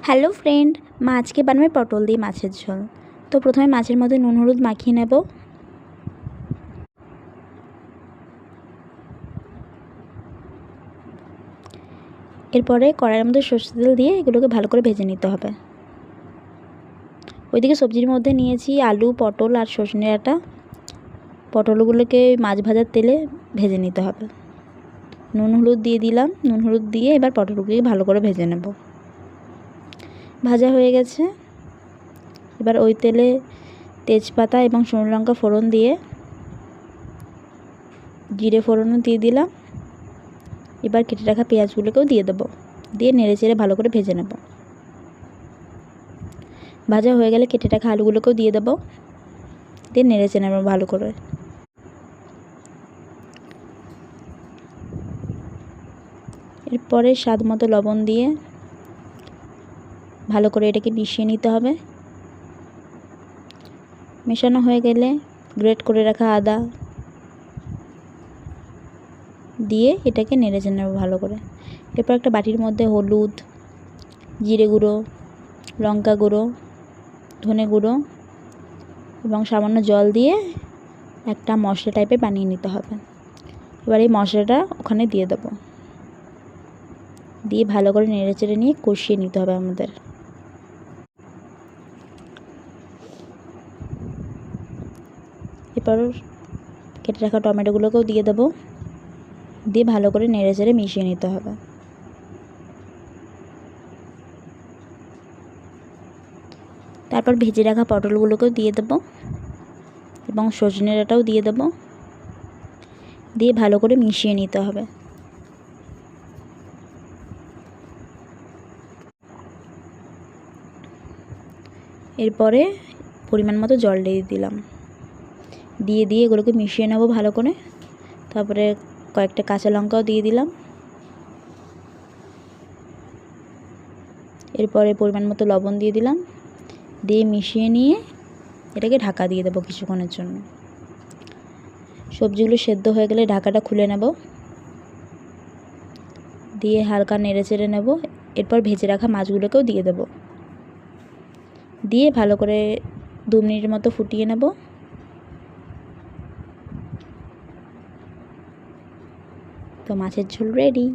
Hello friend, মা আজকে বানাবে পটল দিয়ে মাছের ঝোল। তো প্রথমে মাছের মধ্যে নুন হলুদ মাখিয়ে নেব। এরপরে কড়াইয়ের মধ্যে সরষের তেল দিয়ে এগুলোকে ভালো করে ভেজে নিতে হবে। ওইদিকে সবজির মধ্যে নিয়েছি আলু, পটল আর সজনে ডাঁটা। পটলগুলোকে মাছ ভাজার তেলে ভেজে নিতে হবে। নুন হলুদ দিয়ে দিলাম। নুন হলুদ দিয়ে এবার পটলগুলোকে ভালো করে ভেজে নেব। ভাজা হয়ে গেছে। এবার ওই তেলে তেজপাতা এবং শুকনো লঙ্কা ফোড়ন দিয়ে জিরে ফোড়নও দিয়ে দিলাম। এবার কেটে রাখা পেঁয়াজগুলোকেও দিয়ে দেবো। দিয়ে নেড়ে চেড়ে ভালো করে ভেজে নেব। ভাজা হয়ে গেলে কেটে রাখা আলুগুলোকেও দিয়ে দেবো। দিয়ে নেড়ে চেড়ে নেব ভালো করে। এরপরে স্বাদ মতো লবণ দিয়ে ভালো করে এটাকে মিশিয়ে নিতে হবে। মেশানো হয়ে গেলে গ্রেট করে রাখা আদা দিয়ে এটাকে নেড়ে চেড়ে নেব ভালো করে। এরপর একটা বাটির মধ্যে হলুদ, জিরে গুঁড়ো, লঙ্কা গুঁড়ো, ধনে গুঁড়ো এবং সামান্য জল দিয়ে একটা মশলা টাইপের বানিয়ে নিতে হবে। এবার এই মশলাটা ওখানে দিয়ে দেবো। দিয়ে ভালো করে নেড়ে চেড়ে নিয়ে কষিয়ে নিতে হবে আমাদের। এরপর কেটে রাখা টমেটোগুলোকেও দিয়ে দেবো। দিয়ে ভালো করে নেড়ে চেড়ে মিশিয়ে নিতে হবে। তারপর ভেজে রাখা পটলগুলোকেও দিয়ে দেবো এবং সজনে ডাঁটাও দিয়ে দেবো। দিয়ে ভালো করে মিশিয়ে নিতে হবে। এরপরে পরিমাণ মতো জল দিয়ে দিলাম। দিয়ে এগুলোকে মিশিয়ে নেব ভালো করে। তারপরে কয়েকটা কাঁচা লঙ্কাও দিয়ে দিলাম। এরপরে পরিমাণ মতো লবণ দিয়ে দিলাম। দিয়ে মিশিয়ে নিয়ে এটাকে ঢাকা দিয়ে দেবো কিছুক্ষণের জন্য। সবজিগুলো সেদ্ধ হয়ে গেলে ঢাকাটা খুলে নেব। দিয়ে হালকা নেড়ে চেড়ে নেব। এরপর ভেজে রাখা মাছগুলোকেও দিয়ে দেব। দিয়ে ভালো করে 2 মিনিটের মতো ফুটিয়ে নেব। তো মাছের ঝোল রেডি।